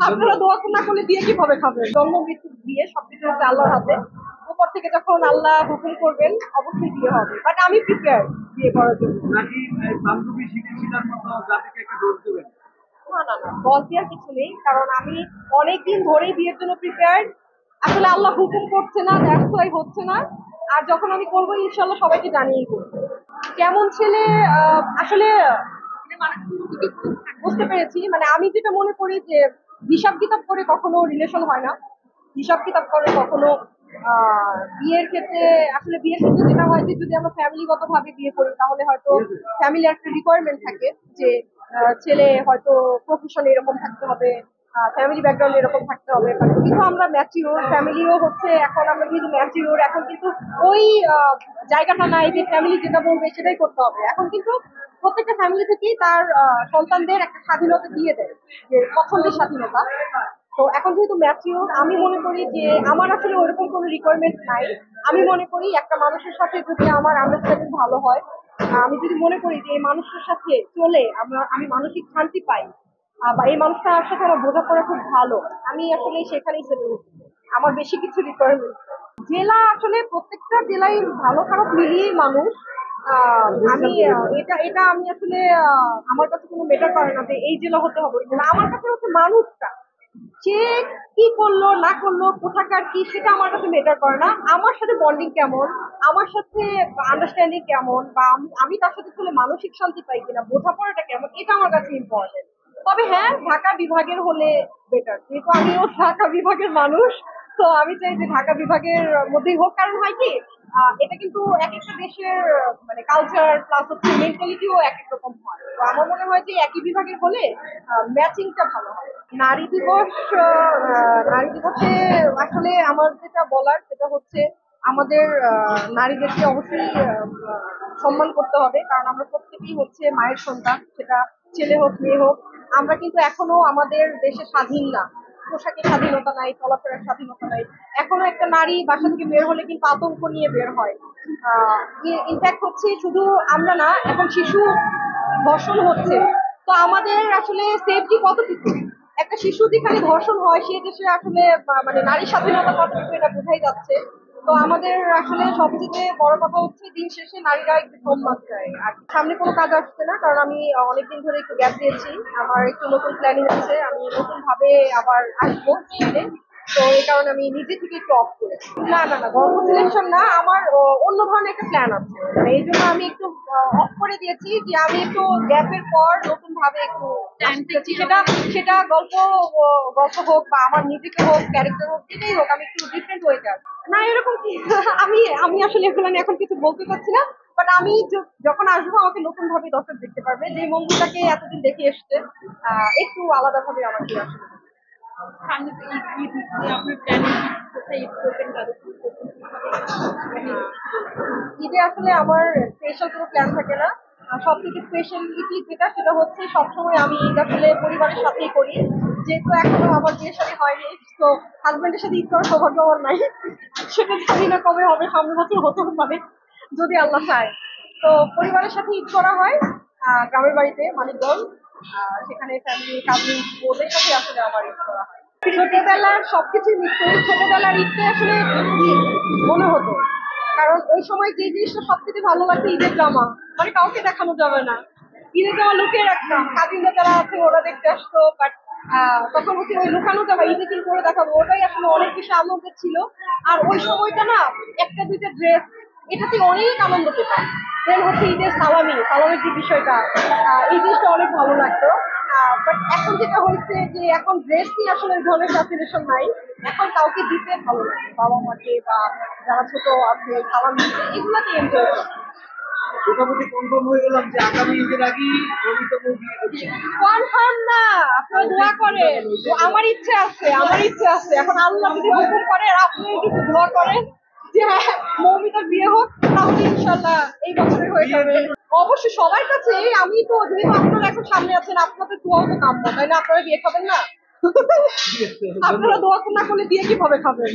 আপনারা দোয়া না করলে বিয়ে কিভাবে খাবেন? জন্ম মৃত্যু বিয়ে সবকিছু হচ্ছে আল্লাহর হাতে। উপর থেকে যখন আল্লাহ হুকুম করবেন অবশ্যই বিয়ে হবে, বাট আমি প্রিপেয়ার বিয়ে করার জন্য। নাকি বান্ধবী শিলার মতো জাতিকে একটা ডোজ দেবেন? না না না, বল দেওয়ার কিছু নেই, কারণ আমি অনেকদিন ধরেই বিয়ের জন্য প্রিপেয়ার। আসলে আল্লাহ হুকুম করছে না, দ্যাটস ওয়াই হচ্ছে না। আর যখন আমি করবো ইনশাল্লাহ সবাইকে জানিয়েই করবো। কেমন ছেলে আসলে বুঝতে পেরেছি, মানে আমি যেটা মনে করি যে হিসাব কিতাব করে কখনো রিলেশন হয় না। হিসাব কিতাব করে কখনো বিয়ের ক্ষেত্রে, আসলে বিয়ের ক্ষেত্রে যেটা হয় যে যদি আমরা ফ্যামিলিগত ভাবে বিয়ে করি তাহলে হয়তো ফ্যামিলির একটা রিকোয়ারমেন্ট থাকে যে ছেলে হয়তো প্রফেশন এরকম থাকতে হবে, ফ্যামিলি ব্যাকগ্রাউন্ড এরকম থাকতে হবে। কিন্তু আমরা ম্যাচিওর ফ্যামিলিও হচ্ছে, এখন আমরা কিন্তু ম্যাচিওর, এখন কিন্তু ওই জায়গাটা নাই যে ফ্যামিলি যেটা বলবে সেটাই করতে হবে। এখন কিন্তু প্রত্যেকটা ফ্যামিলি থেকেই তার সন্তানদের একটা স্বাধীনতা দিয়ে দেয়, যে পছন্দের স্বাধীনতা। তো এখন যেহেতু ম্যাচিওর, আমি মনে করি যে আমার আসলে ওরকম কোনো রিকোয়ারমেন্ট নাই। আমি মনে করি একটা মানুষের সাথে যদি আমার আন্ডারস্ট্যান্ডিং ভালো হয়, আমি যদি মনে করি যে এই মানুষটার সাথে চলে আমি মানসিক শান্তি পাই, বা এই মানুষটার সাথে আমার বোঝাপড়া খুব ভালো, আমি আসলে সেখানেই সেটেল হচ্ছি। আমার বেশি কিছু রিকোয়ারমেন্ট জেলা, আসলে প্রত্যেকটা জেলায় ভালো খারাপ মিলিয়েই মানুষ। আমি এটা এটা আমি আসলে আমার কাছে কোনো মেটার করে না যে এই জেলা হতে হবে ওই জেলা। আমার কাছে হচ্ছে মানুষটা, সে কি করলো না করলো কোথাকার কি সেটা আমার কাছে মেটার করে না। আমার সাথে বন্ডিং কেমন, আমার সাথে আন্ডারস্ট্যান্ডিং কেমন, বা আমি তার সাথে চলে মানসিক শান্তি পাই কিনা, বোঝাপড়াটা কেমন, এটা আমার কাছে ইম্পর্টেন্ট। তবে হ্যাঁ, ঢাকা বিভাগের হলে বেটার, যেহেতু আমিও ঢাকা বিভাগের মানুষ। তো আমি চাই যে ঢাকা বিভাগের মধ্যেই হোক, কারণ হয় কি এটা কিন্তু এক একটা দেশের মানে কালচার প্লাস হচ্ছে মেন্টালিটিও এক এক রকম হয়। তো আমার মনে হয় যে একই বিভাগের হলে ম্যাচিংটা ভালো হয়। নারী দিবস, নারী দিবসে আসলে আমার যেটা বলার সেটা হচ্ছে আমাদের নারীদেরকে অবশ্যই সম্মান করতে হবে, কারণ আমরা প্রত্যেকেই হচ্ছে মায়ের সন্তান, সেটা ছেলে হোক মেয়ে হোক। আমরা কিন্তু এখনো আমাদের দেশে স্বাধীন না, পোশাকের স্বাধীনতা নাই, চলাফেরার স্বাধীনতা নাই। এখনো একটা নারী বাসা থেকে বের হলে কিন্তু আতঙ্ক নিয়ে বের হয়। ইনফ্যাক্ট হচ্ছে শুধু আমরা না, এখন শিশু ধর্ষণ হচ্ছে। তো আমাদের আসলে সেফটি কতটুকু, একটা শিশু যেখানে ধর্ষণ হয় সে দেশে আসলে মানে নারী স্বাধীনতা কতটুকু এটা বোঝাই যাচ্ছে। তো আমাদের আসলে সবচেয়ে বড় কথা হচ্ছে দিন শেষে নারীরা একটু সম্মান চায়। আর সামনে কোনো কাজ আসছে না, কারণ আমি অনেকদিন ধরে একটু গ্যাপ দিয়েছি। আমার একটু নতুন প্ল্যানিং আছে, আমি নতুন ভাবে আবার আসবো ফিরে। তো এই কারণে আমি নিজে থেকে একটু অফ করেছি। না না না, গল্প সিলেকশন না, আমার অন্য ধরনের একটা প্ল্যান আছে। মানে এই জন্য আমি একটু অফ করে দিয়েছি যে আমি একটু গ্যাপের পর নতুন ভাবে একটু আসতেছি। সেটা সেটা গল্প হোক বা আমার নিজেকে হোক, ক্যারেক্টার হোক, যেটাই হোক, আমি একটু ডিফারেন্ট ওয়েতে আসবো। না এরকম কি আমি আমি আসলে এগুলো নিয়ে এখন কিছু বলতে চাচ্ছি না। বাট আমি যখন আসবো আমাকে নতুন ভাবে দর্শক দেখতে পারবে, যে বন্ধুটাকে এতদিন দেখে এসছে একটু আলাদা ভাবে আমাকে আসলে। সামনে তো ঈদ আপনার প্ল্যানিং কোথায় ঈদ করবেন, তাদের ঈদে আসলে আমার স্পেশাল কোনো প্ল্যান থাকে না। সব থেকে স্পেশালিটি যেটা সেটা হচ্ছে সবসময় আমি ঈদ আসলে পরিবারের সাথেই করি, যেহেতু এখনো আমার বিয়ের সাথে হয়নি। তো হাজবেন্ডের সাথে ঈদ করার সৌভাগ্য আমার নাই। সেটা জানি না কবে হবে, সামনের বছর হতেও পারে যদি আল্লাহ চায়। তো পরিবারের সাথে ঈদ করা হয় গ্রামের বাড়িতে মানিকগঞ্জ। সেখানে ফ্যামিলি কাজিন ওদের সাথে আসলে আমার ঈদ করা হয়। ছোটবেলার সবকিছুই মিস করি। ছোটবেলার ঈদটা আসলে ঈদ মনে হতো, কারণ ওই সময় যে জিনিসটা সবথেকে ভালো লাগতো ঈদের জামা, মানে কাউকে দেখানো যাবে না, ঈদের জামা লুকিয়ে রাখতাম, কাজিনরা যারা আছে ওরা দেখতে আসতো। বাট তখন হচ্ছে ওই লুকানো জামা ঈদে কি করে দেখাবো, ওটাই আসলে অনেক বেশি আনন্দের ছিল। আর ওই সময়টা না, একটা দুইটা ড্রেস, এটাতে অনেক আনন্দ পেতাম। দেন হচ্ছে ঈদের সালামির যে বিষয়টা, এই জিনিসটা অনেক ভালো লাগতো। বাট এখন যেটা হয়েছে যে এখন ড্রেস নিয়ে আসলে ওই ধরনের ফ্যাসিনেশন নাই। এখন কাউকে দিতে ভালো লাগে, বাবা মাকে বা যারা ছোট আছে সালাম দিতে, এগুলাতে এনজয় করে। মোটামুটি কনফার্ম হয়ে গেলাম যে আগামী ঈদের আগেই রমিতম বিয়ে করছে। কনফার্ম না, আপনারা দোয়া করেন। আমার ইচ্ছে আছে, আমার ইচ্ছে আছে, এখন আল্লাহ যদি হুকুম করে আপনি একটু দোয়া করেন যে হ্যাঁ মৌমিতার বিয়ে হোক, তাহলে ইনশাল্লাহ এই বছরে হয়ে যাবে। অবশ্যই সবার কাছে। আমি তো যেহেতু আপনারা এখন সামনে আছেন, আপনাদের দোয়াও তো কাম্য, তাই না? আপনারা বিয়ে খাবেন না? আপনারা দোয়া না করলে বিয়ে কিভাবে খাবেন?